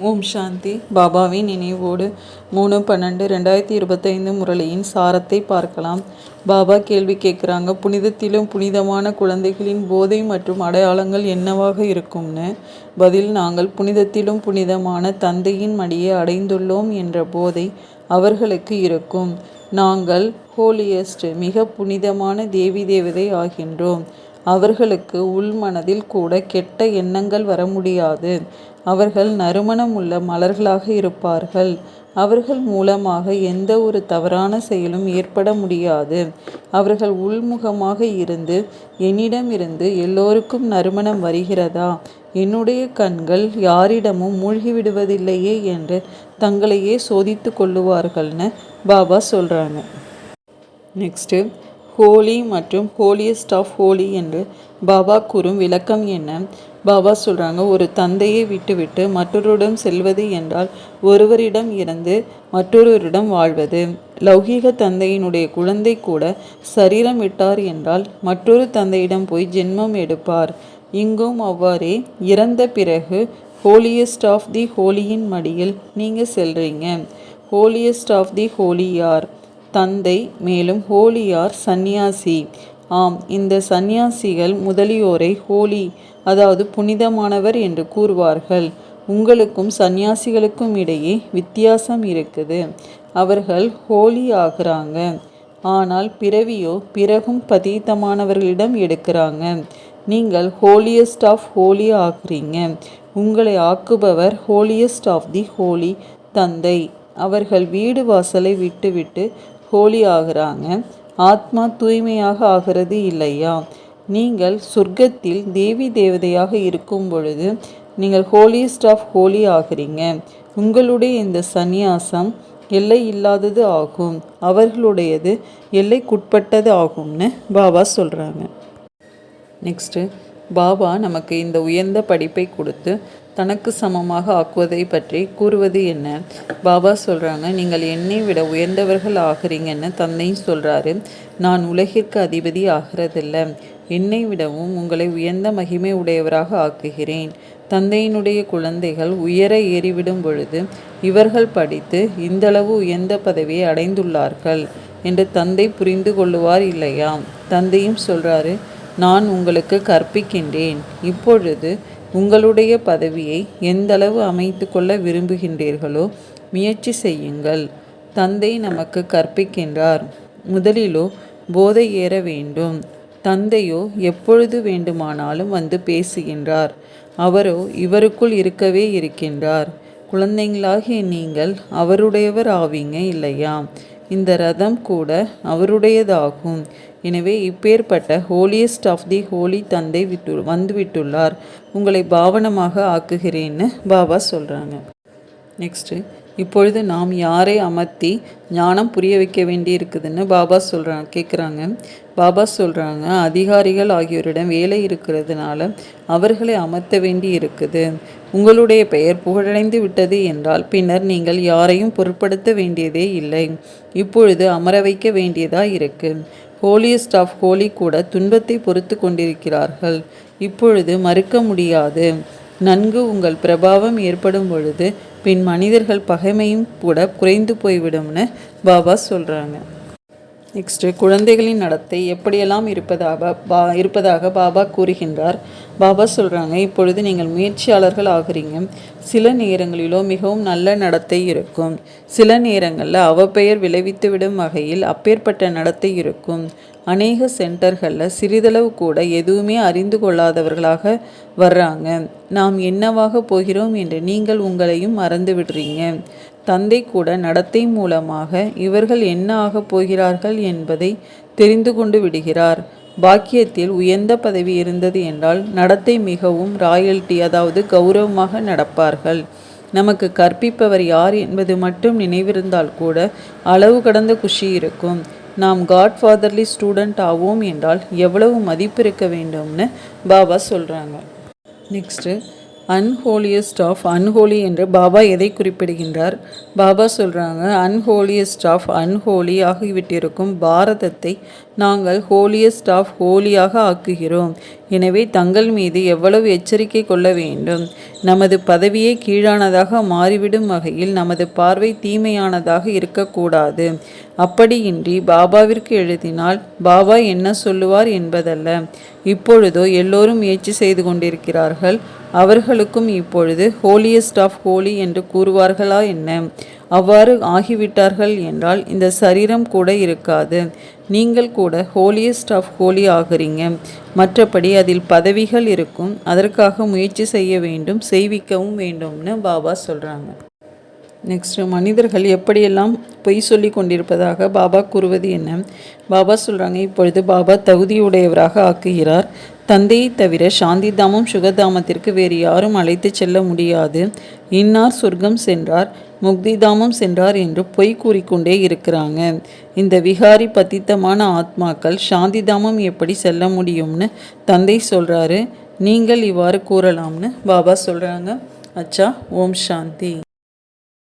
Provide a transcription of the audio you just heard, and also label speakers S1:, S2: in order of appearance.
S1: ஓம் சாந்தி. பாபாவின் நினைவோடு 3/12/2025 முரளியின் சாரத்தை பார்க்கலாம். பாபா கேள்வி கேட்குறாங்க, புனிதத்திலும் புனிதமான குழந்தைகளின் போதை மற்றும் அடையாளங்கள் என்னவாக இருக்கும்னு. பதில், நாங்கள் புனிதத்திலும் புனிதமான தந்தையின் மடியை அடைந்துள்ளோம் என்ற போதை அவர்களுக்கு இருக்கும். நாங்கள் ஹோலியஸ்ட், மிக புனிதமான தேவி தேவதை ஆகின்றோம். அவர்களுக்கு உள்மனதில் கூட கெட்ட எண்ணங்கள் வர முடியாது. அவர்கள் நறுமணம் உள்ள மலர்களாக இருப்பார்கள். அவர்கள் மூலமாக எந்த ஒரு தவறான செயலும் ஏற்பட முடியாது. அவர்கள் உள்முகமாக இருந்து, என்னிடமிருந்து எல்லோருக்கும் நறுமணம் வருகிறதா, என்னுடைய கண்கள் யாரிடமும் மூழ்கிவிடுவதில்லையே என்று தங்களையே சோதித்து கொள்ளுவார்கள்னு பாபா சொல்கிறாங்க. நெக்ஸ்ட்டு, ஹோலி மற்றும் ஹோலியஸ்ட் ஆஃப் ஹோலி என்று பாபா கூறும் விளக்கம் என்ன? பாபா சொல்கிறாங்க, ஒரு தந்தையை விட்டுவிட்டு மற்றொருடம் செல்வது என்றால் ஒருவரிடம் இருந்து மற்றொருவரிடம் வாழ்வது. லௌகீக தந்தையினுடைய குழந்தை கூட சரீரம் விட்டார் என்றால் மற்றொரு தந்தையிடம் போய் ஜென்மம் எடுப்பார். இங்கும் அவ்வாறே இறந்த பிறகு ஹோலியஸ்ட் ஆஃப் தி ஹோலியின் மடியில் நீங்கள் செல்றீங்க. ஹோலியஸ்ட் ஆஃப் தி ஹோலி யார்? தந்தை. மேலும் ஹோலி யார்? சந்நியாசி. ஆம், இந்த சந்நியாசிகள் முதலியோரை ஹோலி, அதாவது புனிதமானவர் என்று கூறுவார்கள். உங்களுக்கும் சந்நியாசிகளுக்கும் இடையே வித்தியாசம் இருக்குது. அவர்கள் ஹோலி ஆகிறாங்க, ஆனால் பிறவியோ பிறகும் பதீத்தமானவர்களிடம் எடுக்கிறாங்க. நீங்கள் ஹோலியஸ்ட் ஆஃப் ஹோலி ஆகிறீங்க. உங்களை ஆக்குபவர் ஹோலியஸ்ட் ஆஃப் தி ஹோலி தந்தை. அவர்கள் வீடு வாசலை விட்டு ஹோலி ஆகிறாங்க. ஆத்மா தூய்மையாக ஆகிறது இல்லையா? நீங்கள் சொர்க்கத்தில் தேவி தேவதையாக இருக்கும் பொழுது நீங்கள் ஹோலியஸ்ட் ஆஃப் ஹோலி ஆகிறீங்க. உங்களுடைய இந்த சந்நியாசம் எல்லை இல்லாதது ஆகும். அவர்களுடையது எல்லைக்குட்பட்டது ஆகும்னு பாபா சொல்கிறாங்க. நெக்ஸ்ட்டு, பாபா நமக்கு இந்த உயர்ந்த படிப்பை கொடுத்து தனக்கு சமமாக ஆக்குவதை பற்றி கூறுவது என்ன? பாபா சொல்கிறாங்க, நீங்கள் என்னை விட உயர்ந்தவர்கள் ஆகிறீங்கன்னு தந்தையும் சொல்கிறாரு. நான் உலகிற்கு அதிபதி ஆகிறதில்ல. என்னை விடவும் உங்களை உயர்ந்த மகிமை உடையவராக ஆக்குகிறேன். தந்தையினுடைய குழந்தைகள் உயர ஏறிவிடும் பொழுது இவர்கள் படித்து இந்தளவு உயர்ந்த பதவியை அடைந்துள்ளார்கள் என்று தந்தை புரிந்து கொள்ளுவார் இல்லையா? தந்தையும் சொல்கிறாரு, நான் உங்களுக்கு கற்பிக்கின்றேன். இப்பொழுது உங்களுடைய பதவியை எந்தளவு அமைத்து கொள்ள விரும்புகின்றீர்களோ முயற்சி செய்யுங்கள். தந்தை நமக்கு கற்பிக்கின்றார். முதலிலோ போதை ஏற வேண்டும். தந்தையோ எப்பொழுது வேண்டுமானாலும் வந்து பேசுகின்றார். அவரோ இவருக்குள் இருக்கவே இருக்கின்றார். குழந்தைங்களாகிய நீங்கள் அவருடையவர் ஆவீங்க இல்லையா? இந்த ரதம் கூட அவருடையதாகும். எனவே இப்பேற்பட்ட ஹோலியஸ்ட் ஆஃப் தி ஹோலி தந்தை வந்துவிட்டுள்ளார். உங்களை பாவனமாக ஆக்குகிறேன்னு பாபா சொல்கிறாங்க. நெக்ஸ்ட்டு, இப்பொழுது நாம் யாரை அமர்த்தி ஞானம் புரிய வைக்க வேண்டி இருக்குதுன்னு பாபா கேட்குறாங்க. பாபா சொல்கிறாங்க, அதிகாரிகள் ஆகியோரிடம் வேலை இருக்கிறதுனால அவர்களை அமர்த்த வேண்டி இருக்குது. உங்களுடைய பெயர் புகழடைந்து விட்டது என்றால் பின்னர் நீங்கள் யாரையும் பொருட்படுத்த வேண்டியதே இல்லை. இப்பொழுது அமர வைக்க வேண்டியதாக இருக்குது. ஹோலியஸ்ட் ஆஃப் ஹோலி கூட துன்பத்தை பொறுத்து கொண்டிருக்கிறார்கள். இப்பொழுது மறுக்க முடியாது. நன்கு உங்கள் பிரபாவம் ஏற்படும் பொழுது பின் மனிதர்கள் பகைமையும் கூட குறைந்து போய்விடும்னு பாபா சொல்கிறாங்க. நெக்ஸ்ட்டு, குழந்தைகளின் நடத்தை எப்படியெல்லாம் இருப்பதாக பாபா கூறுகின்றார். பாபா சொல்கிறாங்க, இப்பொழுது நீங்கள் முயற்சியாளர்கள் ஆகிறீங்க. சில நேரங்களிலோ மிகவும் நல்ல நடத்தை இருக்கும். சில நேரங்களில் அவப்பெயர் விளைவித்துவிடும் வகையில் அப்பேற்பட்ட நடத்தை இருக்கும். அநேக சென்டர்களில் சிறிதளவு கூட எதுவுமே அறிந்து கொள்ளாதவர்களாக வர்றாங்க. நாம் என்னவாக போகிறோம் என்று நீங்கள் உங்களையும் மறந்து விடுறீங்க. தந்தை கூட நடத்தை மூலமாக இவர்கள் என்ன ஆகப் போகிறார்கள் என்பதை தெரிந்து கொண்டு விடுகிறார். பாக்கியத்தில் உயர்ந்த பதவி இருந்தது என்றால் நடத்தை மிகவும் ராயல்ட்டி, அதாவது கௌரவமாக நடப்பார்கள். நமக்கு கற்பிப்பவர் யார் என்பது மட்டும் நினைவிருந்தால் கூட அளவு கடந்த குஷி இருக்கும். நாம் காட்ஃபாதர்லி ஸ்டூடெண்ட் ஆவோம் என்றால் எவ்வளவு மதிப்பு இருக்க வேண்டும்னு பாபா சொல்கிறாங்க. நெக்ஸ்ட்டு, அன்ஹோலியஸ்ட் ஆஃப் அன்ஹோலி என்று பாபா எதை குறிப்பிடுகின்றார்? பாபா சொல்கிறாங்க, அன்ஹோலியஸ்ட் ஆஃப் அன்ஹோலி ஆகிவிட்டிருக்கும் பாரதத்தை நாங்கள் ஹோலியஸ்ட் ஆஃப் ஹோலியாக ஆக்குகிறோம். எனவே தங்கள் மீது எவ்வளவு எச்சரிக்கை கொள்ள வேண்டும். நமது பதவியே கீழானதாக மாறிவிடும் வகையில் நமது பார்வை தீமையானதாக இருக்கக்கூடாது. அப்படியின்றி பாபாவிற்கு எழுதினால் பாபா என்ன சொல்லுவார் என்பதல்ல. இப்பொழுதோ எல்லோரும் முயற்சி செய்து கொண்டிருக்கிறார்கள். அவர்களுக்கும் இப்பொழுது ஹோலியஸ்ட் ஆஃப் ஹோலி என்று கூறுவார்களா என்ன? அவ்வாறு ஆகிவிட்டார்கள் என்றால் இந்த சரீரம் கூட இருக்காது. நீங்கள் கூட ஹோலியஸ்ட் ஆஃப் ஹோலி ஆகிறீங்க. மற்றபடி அதில் பதவிகள் இருக்கும். அதற்காக முயற்சி செய்ய வேண்டும், செய்விக்கவும் வேண்டும்னு பாபா சொல்கிறாங்க. நெக்ஸ்ட்டு, மனிதர்கள் எப்படியெல்லாம் பொய் சொல்லி கொண்டிருப்பதாக பாபா கூறுவது என்ன? பாபா சொல்கிறாங்க, இப்பொழுது பாபா தகுதியுடையவராக ஆக்குகிறார். தந்தையை தவிர சாந்தி தாமம் சுகதாமத்திற்கு வேறு யாரும் அழைத்து செல்ல முடியாது. இன்னார் சொர்க்கம் சென்றார், முக்தி தாமம் சென்றார் என்று பொய் கூறிக்கொண்டே இருக்கிறாங்க. இந்த விகாரி பத்தித்தமான ஆத்மாக்கள் சாந்தி தாமம் எப்படி செல்ல முடியும்னு தந்தை சொல்கிறாரு. நீங்கள் இவ்வாறு கூறலாம்னு பாபா சொல்கிறாங்க. அச்சா, ஓம் சாந்தி.